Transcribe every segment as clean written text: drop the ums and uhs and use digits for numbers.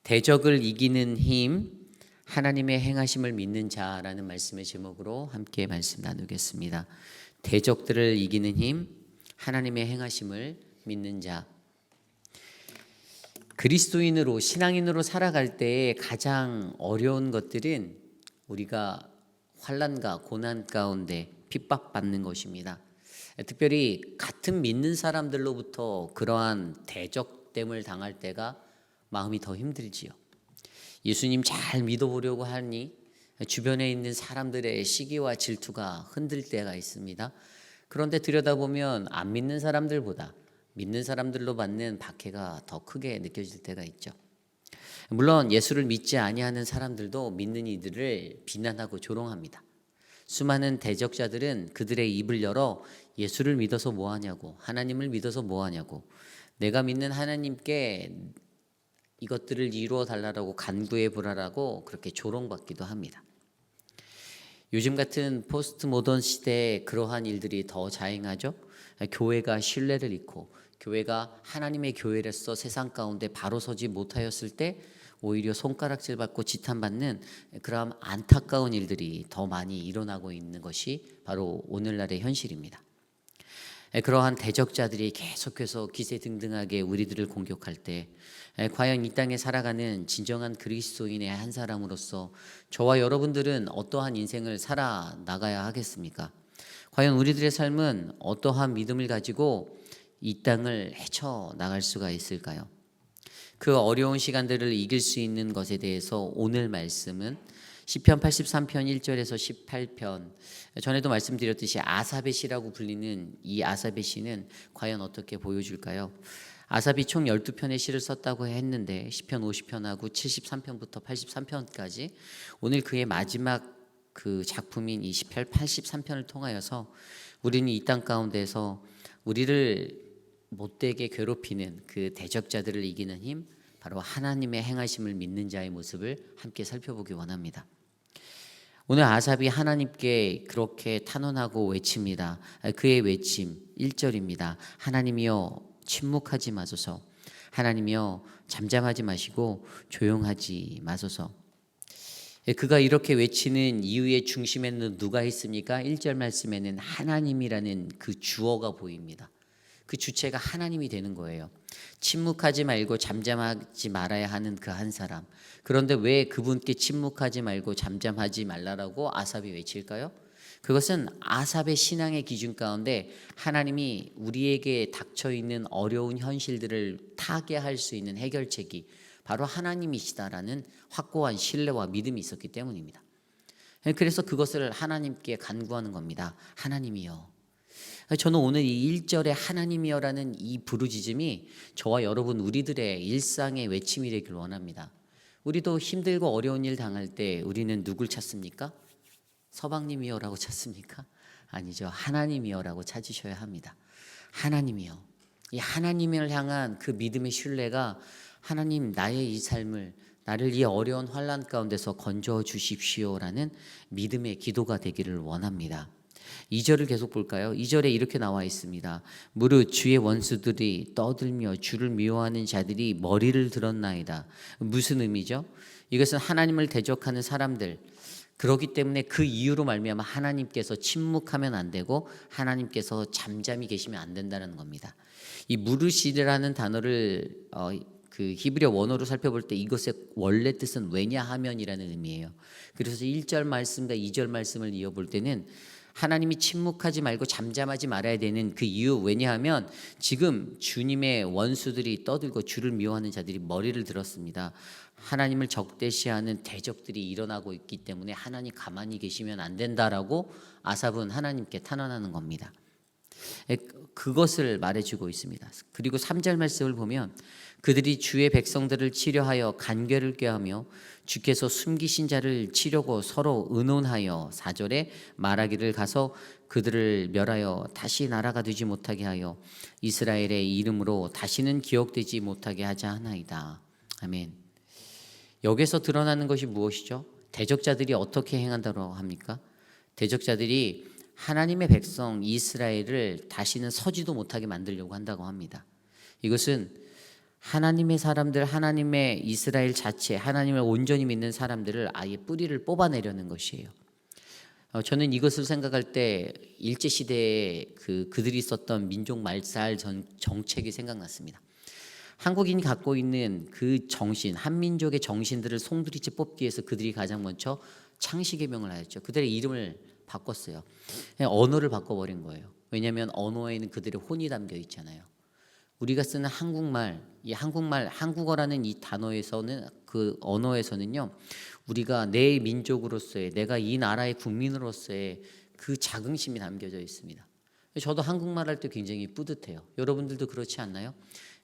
대적을 이기는 힘, 하나님의 행하심을 믿는 자라는 말씀의 제목으로 함께 말씀 나누겠습니다. 대적들을 이기는 힘, 하나님의 행하심을 믿는 자. 그리스도인으로, 신앙인으로 살아갈 때에 가장 어려운 것들은 우리가 환난과 고난 가운데 핍박받는 것입니다. 특별히 같은 믿는 사람들로부터 그러한 대적됨을 당할 때가 마음이 더 힘들지요. 예수님 잘 믿어보려고 하니 주변에 있는 사람들의 시기와 질투가 흔들 때가 있습니다. 그런데 들여다보면 안 믿는 사람들보다 믿는 사람들로 받는 박해가 더 크게 느껴질 때가 있죠. 물론 예수를 믿지 아니하는 사람들도 믿는 이들을 비난하고 조롱합니다. 수많은 대적자들은 그들의 입을 열어 예수를 믿어서 뭐하냐고, 하나님을 믿어서 뭐하냐고, 내가 믿는 하나님께 이것들을 이루어 달라고 간구해 보라라고 그렇게 조롱받기도 합니다. 요즘 같은 포스트 모던 시대에 그러한 일들이 더 자행하죠. 교회가 신뢰를 잃고 교회가 하나님의 교회로서 세상 가운데 바로 서지 못하였을 때 오히려 손가락질 받고 지탄받는 그런 안타까운 일들이 더 많이 일어나고 있는 것이 바로 오늘날의 현실입니다. 그러한 대적자들이 계속해서 기세등등하게 우리들을 공격할 때 과연 이 땅에 살아가는 진정한 그리스도인의 한 사람으로서 저와 여러분들은 어떠한 인생을 살아나가야 하겠습니까? 과연 우리들의 삶은 어떠한 믿음을 가지고 이 땅을 헤쳐나갈 수가 있을까요? 그 어려운 시간들을 이길 수 있는 것에 대해서 오늘 말씀은 시편 83편 1절에서 18편, 전에도 말씀드렸듯이 아삽의 시라고 불리는 이 아삽의 시는 과연 어떻게 보여줄까요? 아삽이 총 12편의 시를 썼다고 했는데 시편 50편하고 73편부터 83편까지 오늘 그의 마지막 그 작품인 이 시편 83편을 통하여서 우리는 이 땅 가운데서 우리를 못되게 괴롭히는 그 대적자들을 이기는 힘, 바로 하나님의 행하심을 믿는 자의 모습을 함께 살펴보기 원합니다. 오늘 아삽이 하나님께 그렇게 탄원하고 외칩니다. 그의 외침 1절입니다. 하나님이여 침묵하지 마소서. 하나님이여 잠잠하지 마시고 조용하지 마소서. 그가 이렇게 외치는 이유의 중심에는 누가 있습니까? 1절 말씀에는 하나님이라는 그 주어가 보입니다. 그 주체가 하나님이 되는 거예요. 침묵하지 말고 잠잠하지 말아야 하는 그 한 사람. 그런데 왜 그분께 침묵하지 말고 잠잠하지 말라라고 아삽이 외칠까요? 그것은 아삽의 신앙의 기준 가운데 하나님이 우리에게 닥쳐 있는 어려운 현실들을 타개할 수 있는 해결책이 바로 하나님이시다라는 확고한 신뢰와 믿음이 있었기 때문입니다. 그래서 그것을 하나님께 간구하는 겁니다. 하나님이여. 저는 오늘 이 1절에 하나님이여라는 이 부르짖음이 저와 여러분 우리들의 일상의 외침이 되길 원합니다. 우리도 힘들고 어려운 일 당할 때 우리는 누굴 찾습니까? 서방님이여라고 찾습니까? 아니죠. 하나님이여라고 찾으셔야 합니다. 하나님이여. 이 하나님을 향한 그 믿음의 신뢰가 하나님 나의 이 삶을 나를 이 어려운 환난 가운데서 건져 주십시오라는 믿음의 기도가 되기를 원합니다. 2절을 계속 볼까요? 2절에 이렇게 나와 있습니다. 무릇 주의 원수들이 떠들며 주를 미워하는 자들이 머리를 들었나이다. 무슨 의미죠? 이것은 하나님을 대적하는 사람들, 그렇기 때문에 그 이유로 말미암아 하나님께서 침묵하면 안 되고 하나님께서 잠잠히 계시면 안 된다는 겁니다. 이 무릇이라는 단어를 그 히브리어 원어로 살펴볼 때 이것의 원래 뜻은 왜냐하면이라는 의미예요. 그래서 1절 말씀과 2절 말씀을 이어볼 때는 하나님이 침묵하지 말고 잠잠하지 말아야 되는 그 이유, 왜냐하면 지금 주님의 원수들이 떠들고 주를 미워하는 자들이 머리를 들었습니다. 하나님을 적대시하는 대적들이 일어나고 있기 때문에 하나님 가만히 계시면 안 된다라고 아삽은 하나님께 탄원하는 겁니다. 그것을 말해주고 있습니다. 그리고 3절 말씀을 보면 그들이 주의 백성들을 치려하여 간궤를 꾀하며 주께서 숨기신 자를 치려고 서로 의논하여 4절에 말하기를 가서 그들을 멸하여 다시 나라가 되지 못하게 하여 이스라엘의 이름으로 다시는 기억되지 못하게 하자 하나이다. 아멘. 여기서 드러나는 것이 무엇이죠? 대적자들이 어떻게 행한다고 합니까? 대적자들이 하나님의 백성 이스라엘을 다시는 서지도 못하게 만들려고 한다고 합니다. 이것은 하나님의 사람들, 하나님의 이스라엘 자체, 하나님을 온전히 믿는 사람들을 아예 뿌리를 뽑아내려는 것이에요. 저는 이것을 생각할 때 일제 시대에 그들이 썼던 민족 말살 정책이 생각났습니다. 한국인이 갖고 있는 그 정신, 한민족의 정신들을 송두리째 뽑기 위해서 그들이 가장 먼저 창씨개명을 하였죠. 그들의 이름을 바꿨어요. 그냥 언어를 바꿔버린 거예요. 왜냐하면 언어에는 그들의 혼이 담겨 있잖아요. 우리가 쓰는 한국말, 이 한국어라는 이 단어에서는, 그 언어에서는요, 우리가 내 민족으로서의, 내가 이 나라의 국민으로서의 그 자긍심이 담겨져 있습니다. 저도 한국말 할 때 굉장히 뿌듯해요. 여러분들도 그렇지 않나요?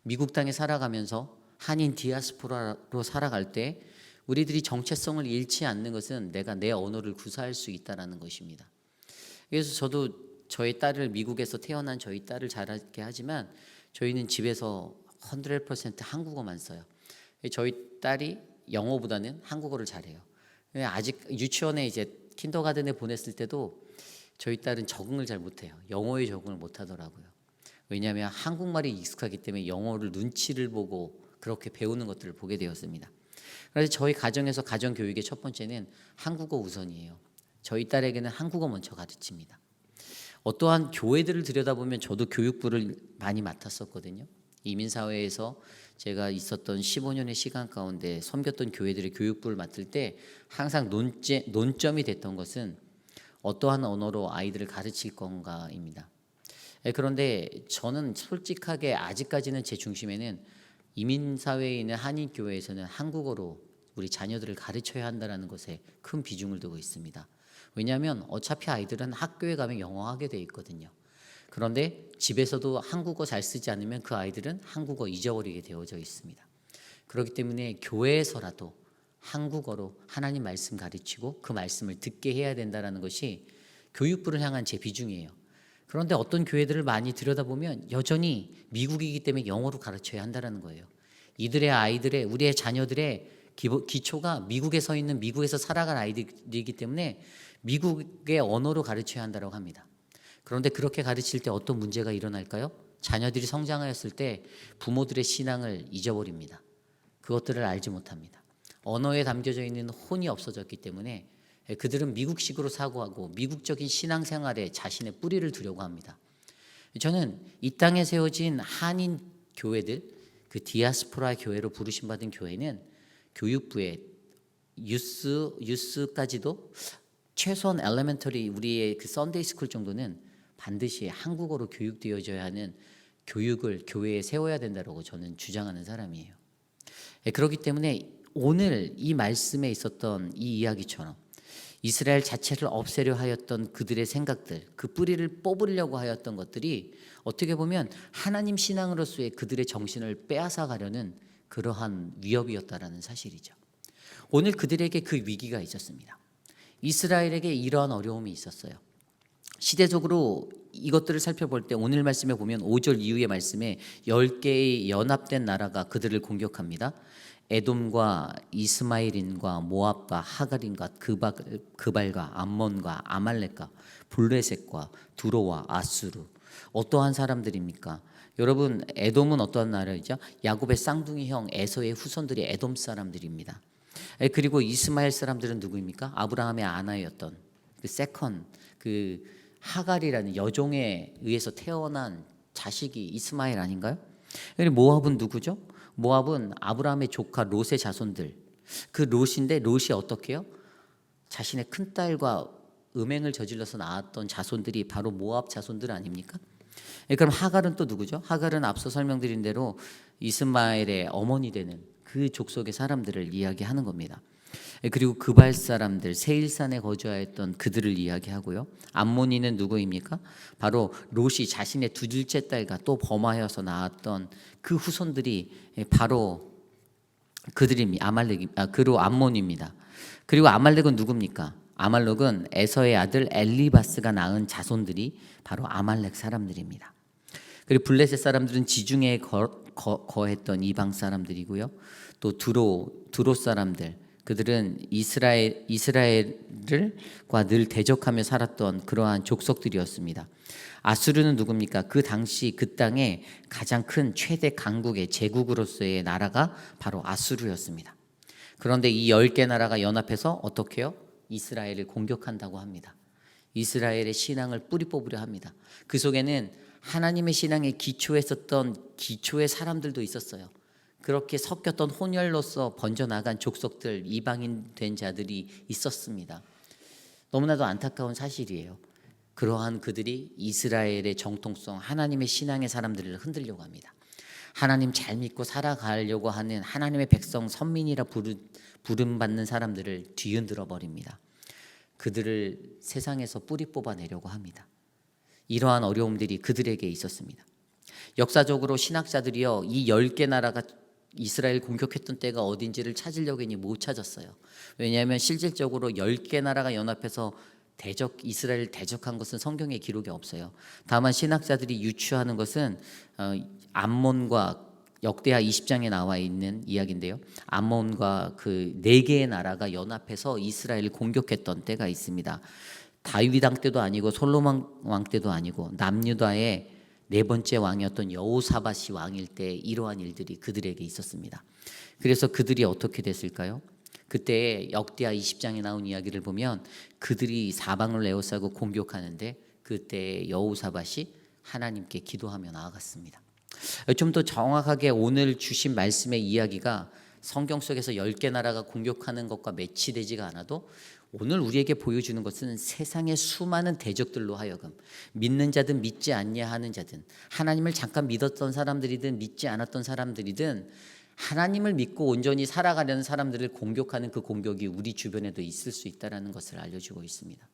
미국 땅에 살아가면서 한인 디아스포라로 살아갈 때 우리들이 정체성을 잃지 않는 것은 내가 내 언어를 구사할 수 있다는 것입니다. 그래서 저도 저희 딸을, 미국에서 태어난 저희 딸을 자라게 하지만 저희는 집에서 100% 한국어만 써요. 저희 딸이 영어보다는 한국어를 잘해요. 아직 유치원에 이제 킨더가든에 보냈을 때도 저희 딸은 적응을 잘 못해요. 영어에 적응을 못하더라고요. 왜냐하면 한국말이 익숙하기 때문에 영어를 눈치를 보고 그렇게 배우는 것들을 보게 되었습니다. 그래서 저희 가정에서 가정교육의 첫 번째는 한국어 우선이에요. 저희 딸에게는 한국어 먼저 가르칩니다. 어떠한 교회들을 들여다보면 저도 교육부를 많이 맡았었거든요. 이민사회에서 제가 있었던 15년의 시간 가운데 섬겼던 교회들의 교육부를 맡을 때 항상 논점이 됐던 것은 어떠한 언어로 아이들을 가르칠 건가입니다. 그런데 저는 솔직하게 아직까지는 제 중심에는 이민사회에 있는 한인교회에서는 한국어로 우리 자녀들을 가르쳐야 한다는 것에 큰 비중을 두고 있습니다. 왜냐하면 어차피 아이들은 학교에 가면 영어하게 돼 있거든요. 그런데 집에서도 한국어 잘 쓰지 않으면 그 아이들은 한국어 잊어버리게 되어져 있습니다. 그렇기 때문에 교회에서라도 한국어로 하나님 말씀 가르치고 그 말씀을 듣게 해야 된다는 것이 교육부를 향한 제 비중이에요. 그런데 어떤 교회들을 많이 들여다보면 여전히 미국이기 때문에 영어로 가르쳐야 한다는 거예요. 이들의 아이들의, 우리의 자녀들의 기초가 미국에 서 있는, 미국에서 살아갈 아이들이기 때문에 미국의 언어로 가르쳐야 한다고 합니다. 그런데 그렇게 가르칠 때 어떤 문제가 일어날까요? 자녀들이 성장하였을 때 부모들의 신앙을 잊어버립니다. 그것들을 알지 못합니다. 언어에 담겨져 있는 혼이 없어졌기 때문에 그들은 미국식으로 사고하고 미국적인 신앙생활에 자신의 뿌리를 두려고 합니다. 저는 이 땅에 세워진 한인 교회들, 그 디아스포라 교회로 부르심받은 교회는 교육부에 유스까지도 최소한 엘레멘터리, 우리의 그 썬데이 스쿨 정도는 반드시 한국어로 교육되어져야 하는 교육을 교회에 세워야 된다고 저는 주장하는 사람이에요. 그렇기 때문에 오늘 이 말씀에 있었던 이 이야기처럼 이스라엘 자체를 없애려 하였던 그들의 생각들, 그 뿌리를 뽑으려고 하였던 것들이 어떻게 보면 하나님 신앙으로서의 그들의 정신을 빼앗아 가려는 그러한 위협이었다라는 사실이죠. 오늘 그들에게 그 위기가 있었습니다. 이스라엘에게 이러한 어려움이 있었어요. 시대적으로 이것들을 살펴볼 때 오늘 말씀에 보면 5절 이후의 말씀에 10개의 연합된 나라가 그들을 공격합니다. 에돔과 이스마엘인과 모압과 하갈인과 그발과 암몬과 아말렉과 블레셋과 두로와 아수르. 어떠한 사람들입니까? 여러분, 에돔은 어떠한 나라이죠? 야곱의 쌍둥이 형 에서의 후손들이 에돔 사람들입니다. 그리고 이스마엘 사람들은 누구입니까? 아브라함의 아나였던 그 세컨, 그 하갈이라는 여종에 의해서 태어난 자식이 이스마엘 아닌가요? 그리고 모압은 누구죠? 모압은 아브라함의 조카 롯의 자손들. 그 롯인데 롯이 어떻게 해요? 자신의 큰딸과 음행을 저질러서 낳았던 자손들이 바로 모압 자손들 아닙니까? 그럼 하갈은 또 누구죠? 하갈은 앞서 설명드린 대로 이스마엘의 어머니 되는 그 족속의 사람들을 이야기하는 겁니다. 그리고 그발 사람들, 세일산에 거주하였던 그들을 이야기하고요. 암몬이는 누구입니까? 바로 롯이 자신의 둘째 딸과 또 범하여서 낳았던 그 후손들이 바로 그들입니다. 그리고 암몬입니다. 그리고 아말렉은 누굽니까? 아말렉은 에서의 아들 엘리바스가 낳은 자손들이 바로 아말렉 사람들입니다. 그리고 블레셋 사람들은 지중해에 거했던 이방 사람들이고요. 또 두로 사람들, 그들은 이스라엘과 늘 대적하며 살았던 그러한 족속들이었습니다. 아수르는 누굽니까? 그 당시 그 땅의 가장 큰 최대 강국의 제국으로서의 나라가 바로 아수르였습니다. 그런데 이 10개 나라가 연합해서 어떻게 해요? 이스라엘을 공격한다고 합니다. 이스라엘의 신앙을 뿌리 뽑으려 합니다. 그 속에는 하나님의 신앙에 기초했었던 기초의 사람들도 있었어요. 그렇게 섞였던 혼혈로서 번져나간 족속들, 이방인 된 자들이 있었습니다. 너무나도 안타까운 사실이에요. 그러한 그들이 이스라엘의 정통성, 하나님의 신앙의 사람들을 흔들려고 합니다. 하나님 잘 믿고 살아가려고 하는 하나님의 백성, 선민이라 부름받는 사람들을 뒤흔들어 버립니다. 그들을 세상에서 뿌리 뽑아내려고 합니다. 이러한 어려움들이 그들에게 있었습니다. 역사적으로 신학자들이요, 이 10개 나라가 이스라엘 공격했던 때가 어딘지를 찾으려고 했니 못 찾았어요. 왜냐하면 실질적으로 10개 나라가 연합해서 이스라엘을 대적한 것은 성경에 기록이 없어요. 다만 신학자들이 유추하는 것은 암몬과 역대하 20장에 나와 있는 이야기인데요. 암몬과 그 4개의 나라가 연합해서 이스라엘을 공격했던 때가 있습니다. 다윗 왕 때도 아니고 솔로몬 왕 때도 아니고 남유다의 4번째 왕이었던 여호사밧이 왕일 때 이러한 일들이 그들에게 있었습니다. 그래서 그들이 어떻게 됐을까요? 그때 역대하 20장에 나온 이야기를 보면 그들이 사방을 에워싸고 공격하는데 그때 여호사밧이 하나님께 기도하며 나아갔습니다. 좀 더 정확하게 오늘 주신 말씀의 이야기가 성경 속에서 10개 나라가 공격하는 것과 매치되지가 않아도 오늘 우리에게 보여주는 것은 세상의 수많은 대적들로 하여금 믿는 자든 믿지 않냐 하는 자든 하나님을 잠깐 믿었던 사람들이든 믿지 않았던 사람들이든 하나님을 믿고 온전히 살아가려는 사람들을 공격하는 그 공격이 우리 주변에도 있을 수 있다는 것을 알려주고 있습니다.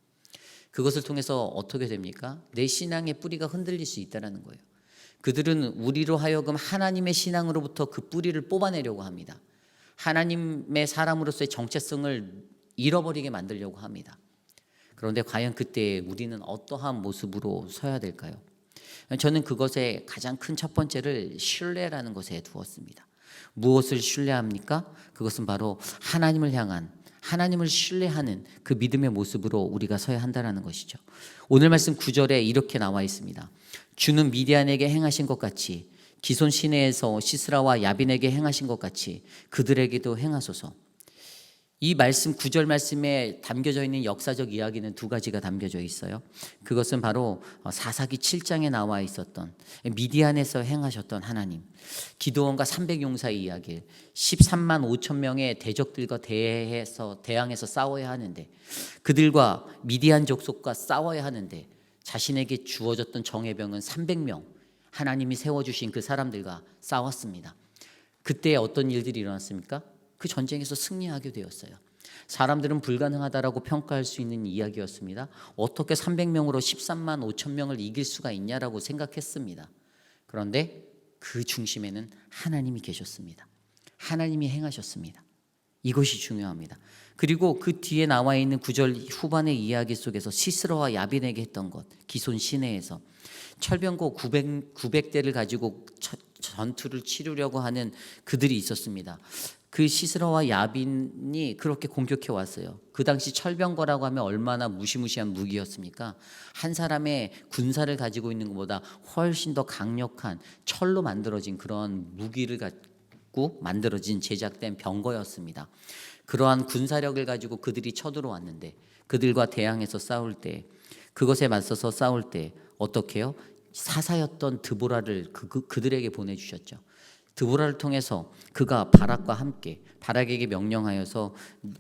그것을 통해서 어떻게 됩니까? 내 신앙의 뿌리가 흔들릴 수 있다는 거예요. 그들은 우리로 하여금 하나님의 신앙으로부터 그 뿌리를 뽑아내려고 합니다. 하나님의 사람으로서의 정체성을 잃어버리게 만들려고 합니다. 그런데 과연 그때 우리는 어떠한 모습으로 서야 될까요? 저는 그것의 가장 큰 첫 번째를 신뢰라는 것에 두었습니다. 무엇을 신뢰합니까? 그것은 바로 하나님을 향한, 하나님을 신뢰하는 그 믿음의 모습으로 우리가 서야 한다는 것이죠. 오늘 말씀 9절에 이렇게 나와 있습니다. 주는 미디안에게 행하신 것 같이 기손 시내에서 시스라와 야빈에게 행하신 것 같이 그들에게도 행하소서. 이 말씀 9절 말씀에 담겨져 있는 역사적 이야기는 2가지가 담겨져 있어요. 그것은 바로 사사기 7장에 나와 있었던 미디안에서 행하셨던 하나님, 기드온과 300용사의 이야기, 13만 5천 명의 대적들과 대항해서 싸워야 하는데 그들과 미디안 족속과 싸워야 하는데 자신에게 주어졌던 정예병은 300명, 하나님이 세워주신 그 사람들과 싸웠습니다. 그때 어떤 일들이 일어났습니까? 그 전쟁에서 승리하게 되었어요. 사람들은 불가능하다라고 평가할 수 있는 이야기였습니다. 어떻게 300명으로 13만 5천 명을 이길 수가 있냐라고 생각했습니다. 그런데 그 중심에는 하나님이 계셨습니다. 하나님이 행하셨습니다. 이것이 중요합니다. 그리고 그 뒤에 나와 있는 9절 후반의 이야기 속에서 시스라와 야빈에게 했던 것, 기손 시내에서 철병거 900대를 가지고 전투를 치르려고 하는 그들이 있었습니다. 그 시스라와 야빈이 그렇게 공격해 왔어요. 그 당시 철병거라고 하면 얼마나 무시무시한 무기였습니까? 한 사람의 군사를 가지고 있는 것보다 훨씬 더 강력한 철로 만들어진 그런 무기를 갖고 만들어진 제작된 병거였습니다. 그러한 군사력을 가지고 그들이 쳐들어왔는데 그들과 대항해서 싸울 때, 그것에 맞서서 싸울 때 어떻게 해요? 사사였던 드보라를 그들에게 보내주셨죠. 드보라를 통해서 그가 바락과 함께 바락에게 명령하여서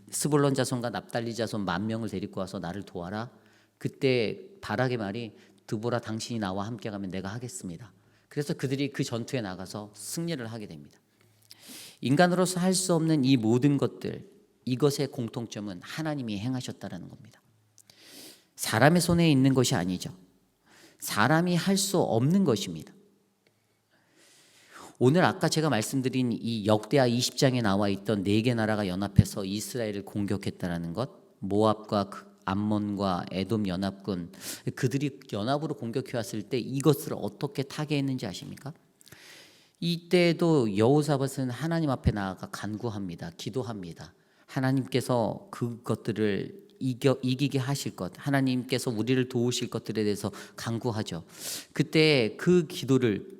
스불론 자손과 납달리 자손 10,000명을 데리고 와서 나를 도와라. 그때 바락의 말이 드보라 당신이 나와 함께 가면 내가 하겠습니다. 그래서 그들이 그 전투에 나가서 승리를 하게 됩니다. 인간으로서 할 수 없는 이 모든 것들, 이것의 공통점은 하나님이 행하셨다는 겁니다. 사람의 손에 있는 것이 아니죠. 사람이 할 수 없는 것입니다. 오늘 아까 제가 말씀드린 이 역대하 20장에 나와 있던 4개 나라가 연합해서 이스라엘을 공격했다는 것, 모압과 암몬과 에돔 연합군, 그들이 연합으로 공격해 왔을 때 이것을 어떻게 타개했는지 아십니까? 이때도 여호사밧은 하나님 앞에 나아가 간구합니다. 기도합니다. 하나님께서 그것들을 이기게 하실 것, 하나님께서 우리를 도우실 것들에 대해서 간구하죠. 그때 그 기도를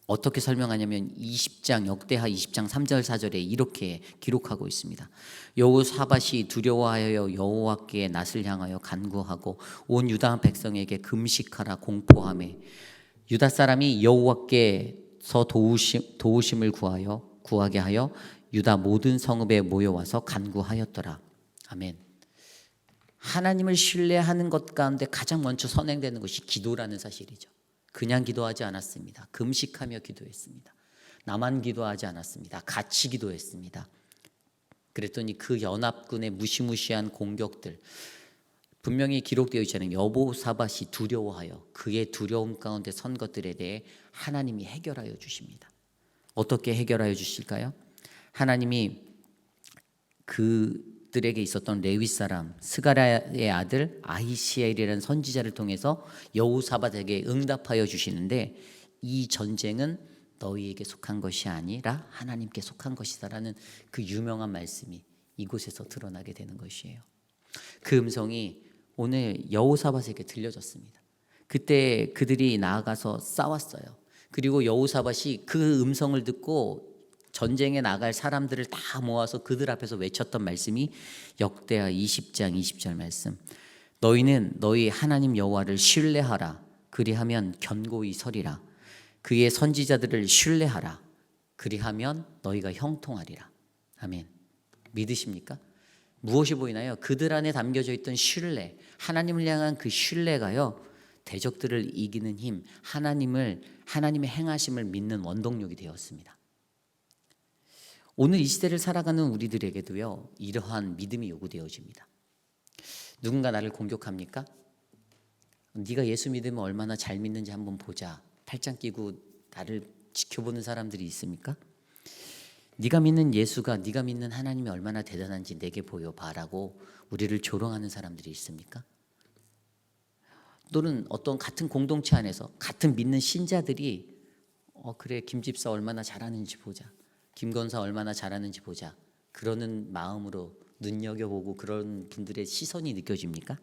어떻게 설명하냐면 20장 역대하 20장 3절 4절에 이렇게 기록하고 있습니다. 여호사밧이 두려워하여 여호와께 낯을 향하여 간구하고 온 유다 백성에게 금식하라 공포하매 유다 사람이 여호와께서 도우심을 구하게 하여 유다 모든 성읍에 모여와서 간구하였더라. 아멘. 하나님을 신뢰하는 것 가운데 가장 먼저 선행되는 것이 기도라는 사실이죠. 그냥 기도하지 않았습니다. 금식하며 기도했습니다. 나만 기도하지 않았습니다. 같이 기도했습니다. 그랬더니 그 연합군의 무시무시한 공격들, 분명히 기록되어 있잖아요. 여호사밧이 두려워하여 그의 두려움 가운데 선 것들에 대해 하나님이 해결하여 주십니다. 어떻게 해결하여 주실까요? 하나님이 그들에게 있었던 레위 사람 스가랴의 아들 아히시엘이라는 선지자를 통해서 여호사밧에게 응답하여 주시는데, 이 전쟁은 너희에게 속한 것이 아니라 하나님께 속한 것이다라는 그 유명한 말씀이 이곳에서 드러나게 되는 것이에요. 그 음성이 오늘 여호사밧에게 들려졌습니다. 그때 그들이 나아가서 싸웠어요. 그리고 여호사밧이 그 음성을 듣고 전쟁에 나갈 사람들을 다 모아서 그들 앞에서 외쳤던 말씀이 역대하 20장 20절 말씀. 너희는 너희 하나님 여호와를 신뢰하라. 그리하면 견고히 서리라. 그의 선지자들을 신뢰하라. 그리하면 너희가 형통하리라. 아멘. 믿으십니까? 무엇이 보이나요? 그들 안에 담겨져 있던 신뢰, 하나님을 향한 그 신뢰가요, 대적들을 이기는 힘, 하나님의 행하심을 믿는 원동력이 되었습니다. 오늘 이 시대를 살아가는 우리들에게도요, 이러한 믿음이 요구되어집니다. 누군가 나를 공격합니까? 네가 예수 믿으면 얼마나 잘 믿는지 한번 보자. 팔짱 끼고 나를 지켜보는 사람들이 있습니까? 네가 믿는 예수가, 네가 믿는 하나님이 얼마나 대단한지 내게 보여봐라고 우리를 조롱하는 사람들이 있습니까? 또는 어떤 같은 공동체 안에서 같은 믿는 신자들이 그래 김 집사 얼마나 잘하는지 보자, 김 권사 얼마나 잘하는지 보자, 그러는 마음으로 눈여겨보고 그런 분들의 시선이 느껴집니까?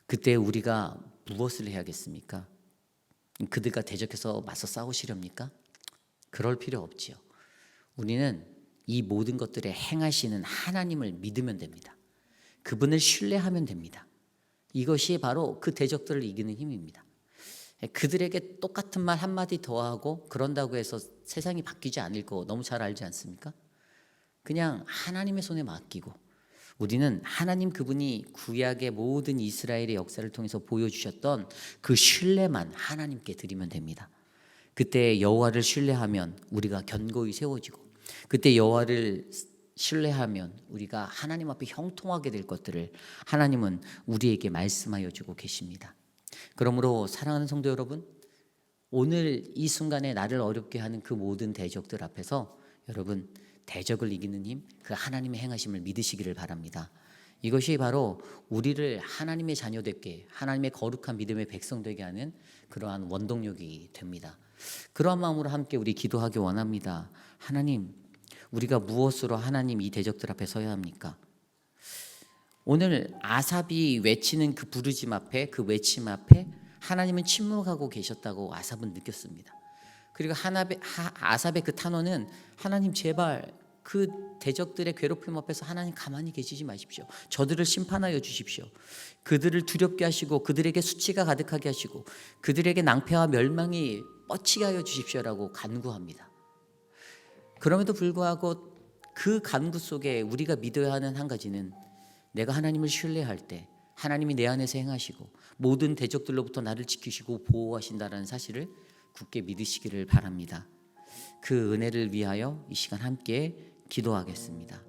그때 우리가 무엇을 해야겠습니까? 그들과 대적해서 맞서 싸우시렵니까? 그럴 필요 없지요. 우리는 이 모든 것들에 행하시는 하나님을 믿으면 됩니다. 그분을 신뢰하면 됩니다. 이것이 바로 그 대적들을 이기는 힘입니다. 그들에게 똑같은 말 한마디 더 하고 그런다고 해서 세상이 바뀌지 않을 거 너무 잘 알지 않습니까? 그냥 하나님의 손에 맡기고, 우리는 하나님 그분이 구약의 모든 이스라엘의 역사를 통해서 보여주셨던 그 신뢰만 하나님께 드리면 됩니다. 그때 여호와를 신뢰하면 우리가 견고히 세워지고, 그때 여호와를 신뢰하면 우리가 하나님 앞에 형통하게 될 것들을 하나님은 우리에게 말씀하여 주고 계십니다. 그러므로 사랑하는 성도 여러분, 오늘 이 순간에 나를 어렵게 하는 그 모든 대적들 앞에서 여러분 대적을 이기는 힘, 그 하나님의 행하심을 믿으시기를 바랍니다. 이것이 바로 우리를 하나님의 자녀되게, 하나님의 거룩한 믿음의 백성 되게 하는 그러한 원동력이 됩니다. 그러한 마음으로 함께 우리 기도하기 원합니다. 하나님, 우리가 무엇으로 하나님 이 대적들 앞에 서야 합니까? 오늘 아삽이 외치는 그 부르짖음 앞에, 그 외침 앞에 하나님은 침묵하고 계셨다고 아삽은 느꼈습니다. 그리고 아삽의 그 탄원은 하나님 제발 그 대적들의 괴롭힘 앞에서 하나님 가만히 계시지 마십시오. 저들을 심판하여 주십시오. 그들을 두렵게 하시고 그들에게 수치가 가득하게 하시고 그들에게 낭패와 멸망이 뻗치게 하여 주십시오라고 간구합니다. 그럼에도 불구하고 그 간구 속에 우리가 믿어야 하는 한 가지는, 내가 하나님을 신뢰할 때 하나님이 내 안에서 행하시고 모든 대적들로부터 나를 지키시고 보호하신다는 사실을 굳게 믿으시기를 바랍니다. 그 은혜를 위하여 이 시간 함께 기도하겠습니다.